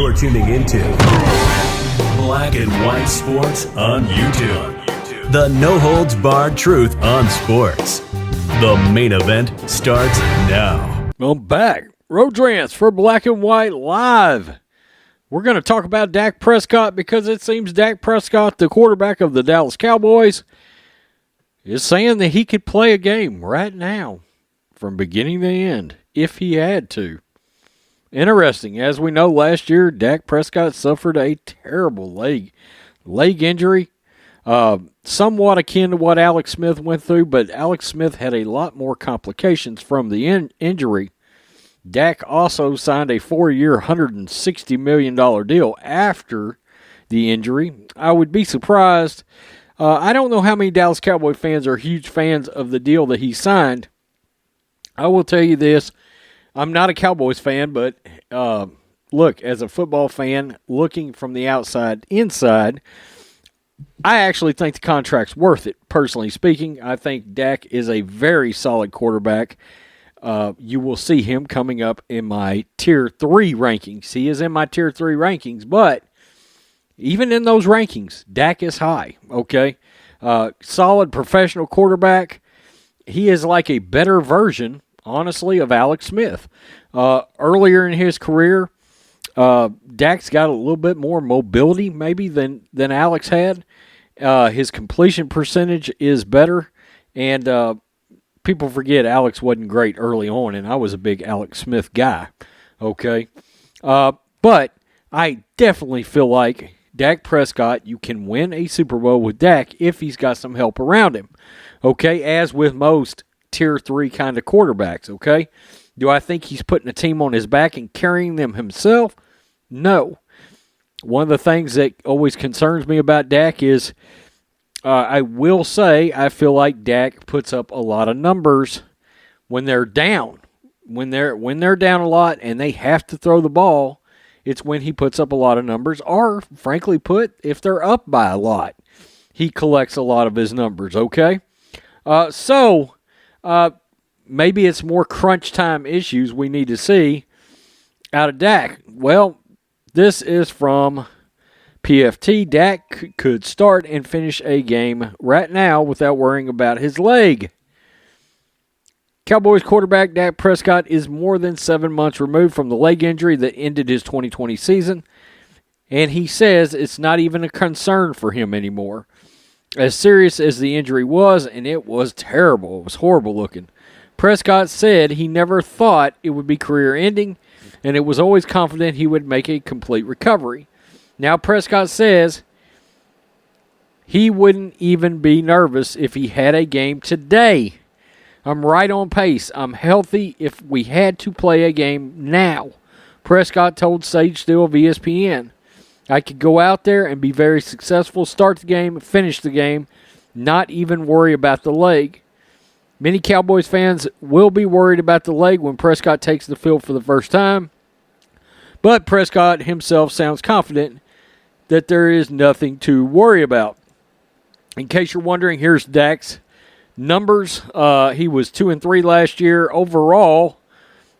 You're tuning into Black and White Sports on YouTube. The no-holds-barred truth on sports. The main event starts now. I'm back. Rodrance for Black and White Live. We're going to talk about Dak Prescott because it seems Dak Prescott, the quarterback of the Dallas Cowboys, is saying that he could play a game right now from beginning to end if he had to. Interesting. As we know, last year, Dak Prescott suffered a terrible leg injury, somewhat akin to what Alex Smith went through, but Alex Smith had a lot more complications from the injury. Dak also signed a 4-year, $160 million deal after the injury. I would be surprised. I don't know how many Dallas Cowboy fans are huge fans of the deal that he signed. I will tell you this. I'm not a Cowboys fan, but look, as a football fan, looking from the outside inside, I actually think the contract's worth it, personally speaking. I think Dak is a very solid quarterback. You will see him coming up in my Tier 3 rankings. He is in my Tier 3 rankings, but even in those rankings, Dak is high, okay? Solid professional quarterback. He is like a better version, honestly, of Alex Smith. Earlier in his career, Dak's got a little bit more mobility maybe than Alex had. His completion percentage is better, and people forget Alex wasn't great early on, and I was a big Alex Smith guy, okay? But I definitely feel like Dak Prescott, you can win a Super Bowl with Dak if he's got some help around him, okay? As with most Tier 3 kind of quarterbacks, okay? Do I think he's putting a team on his back and carrying them himself? No. One of the things that always concerns me about Dak is I will say I feel like Dak puts up a lot of numbers when they're down. When they're down a lot and they have to throw the ball, it's when he puts up a lot of numbers. Or, frankly put, if they're up by a lot, he collects a lot of his numbers, okay? Maybe it's more crunch time issues we need to see out of Dak. Well, this is from PFT. Dak could start and finish a game right now without worrying about his leg. Cowboys quarterback Dak Prescott is more than 7 months removed from the leg injury that ended his 2020 season, and he says it's not even a concern for him anymore. As serious as the injury was, and it was terrible, it was horrible looking, Prescott said he never thought it would be career-ending, and it was always confident he would make a complete recovery. Now Prescott says he wouldn't even be nervous if he had a game today. I'm right on pace. I'm healthy if we had to play a game now, Prescott told Sage Steele of ESPN. I could go out there and be very successful, start the game, finish the game, not even worry about the leg. Many Cowboys fans will be worried about the leg when Prescott takes the field for the first time, but Prescott himself sounds confident that there is nothing to worry about. In case you're wondering, here's Dak's numbers. He was 2-3 last year. Overall,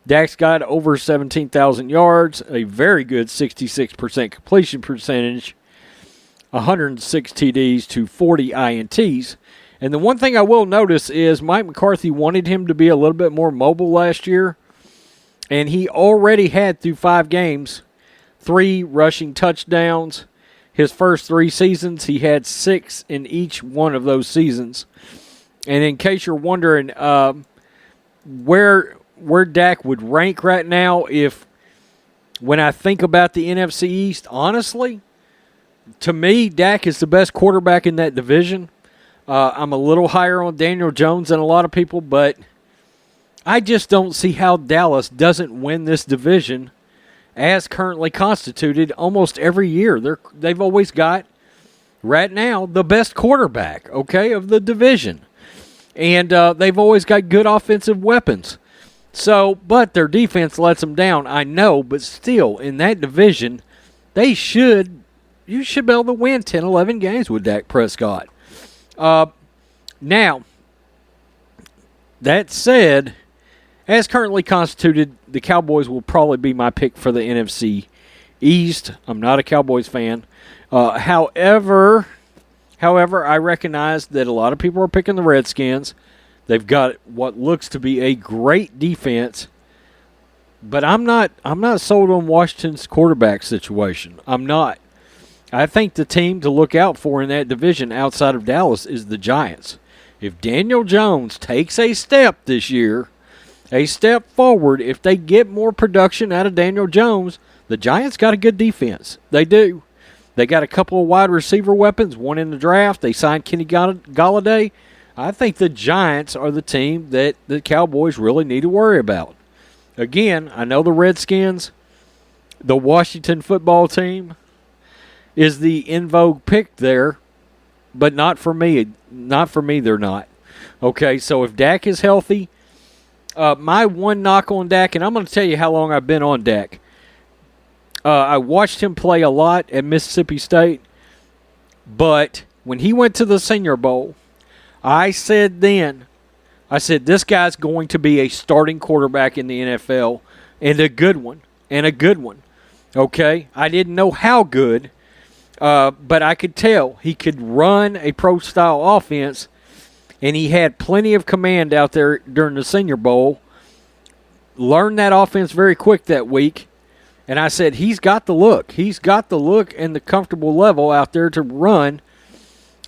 Dak's got over 17,000 yards, a very good 66% completion percentage, 106 TDs to 40 INTs. And the one thing I will notice is Mike McCarthy wanted him to be a little bit more mobile last year, and he already had, through 5 games, 3 rushing touchdowns. His first 3 seasons, he had 6 in each one of those seasons. And in case you're wondering where Dak would rank right now, when I think about the NFC East, honestly, to me, Dak is the best quarterback in that division. I'm a little higher on Daniel Jones than a lot of people, but I just don't see how Dallas doesn't win this division as currently constituted almost every year. They've always got, right now, the best quarterback, okay, of the division. And they've always got good offensive weapons. But their defense lets them down, I know, but still, in that division, you should be able to win 10, 11 games with Dak Prescott. Now, that said, as currently constituted, the Cowboys will probably be my pick for the NFC East. I'm not a Cowboys fan. However, I recognize that a lot of people are picking the Redskins. They've got what looks to be a great defense, but I'm not sold on Washington's quarterback situation. I'm not. I think the team to look out for in that division outside of Dallas is the Giants. If Daniel Jones takes a step this year, a step forward, if they get more production out of Daniel Jones, the Giants got a good defense. They do. They got a couple of wide receiver weapons, one in the draft. They signed Kenny Galladay. I think the Giants are the team that the Cowboys really need to worry about. Again, I know the Redskins, the Washington football team, is the in vogue pick there, but not for me. Not for me, they're not. Okay, so if Dak is healthy, my one knock on Dak, and I'm going to tell you how long I've been on Dak. I watched him play a lot at Mississippi State, but when he went to the Senior Bowl, I said this guy's going to be a starting quarterback in the NFL, and a good one, okay? I didn't know how good, but I could tell he could run a pro-style offense, and he had plenty of command out there during the Senior Bowl. Learned that offense very quick that week, and I said he's got the look. He's got the look and the comfortable level out there to run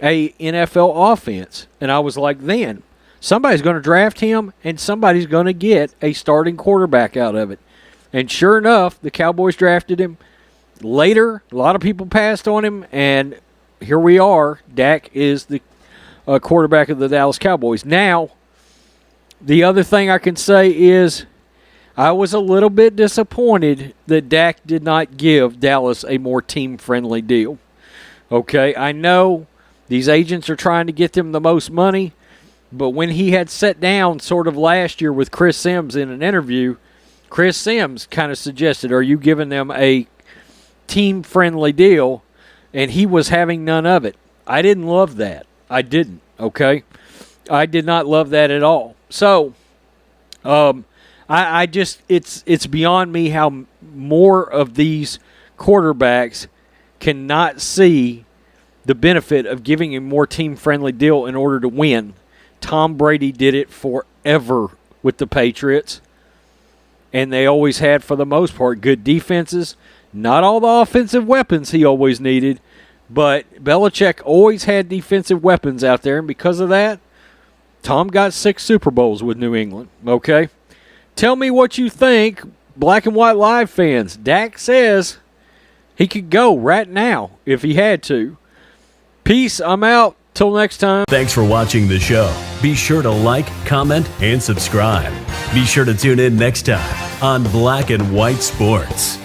a NFL offense. And I was like, then somebody's going to draft him, and somebody's going to get a starting quarterback out of it. And sure enough, the Cowboys drafted him. Later, a lot of people passed on him, and here we are. Dak is the quarterback of the Dallas Cowboys. Now, the other thing I can say is I was a little bit disappointed that Dak did not give Dallas a more team-friendly deal. Okay, I know these agents are trying to get them the most money, but when he had sat down sort of last year with Chris Sims in an interview, Chris Sims kind of suggested, are you giving them a team-friendly deal? And he was having none of it. I didn't love that. I didn't, okay? I did not love that at all. So, I just, it's beyond me how more of these quarterbacks cannot see the benefit of giving a more team-friendly deal in order to win. Tom Brady did it forever with the Patriots, and they always had, for the most part, good defenses. Not all the offensive weapons he always needed, but Belichick always had defensive weapons out there, and because of that, Tom got 6 Super Bowls with New England, okay? Tell me what you think, Black and White Live fans. Dak says he could go right now if he had to. Peace, I'm out. Till next time. Thanks for watching the show. Be sure to like, comment, and subscribe. Be sure to tune in next time on Black and White Sports.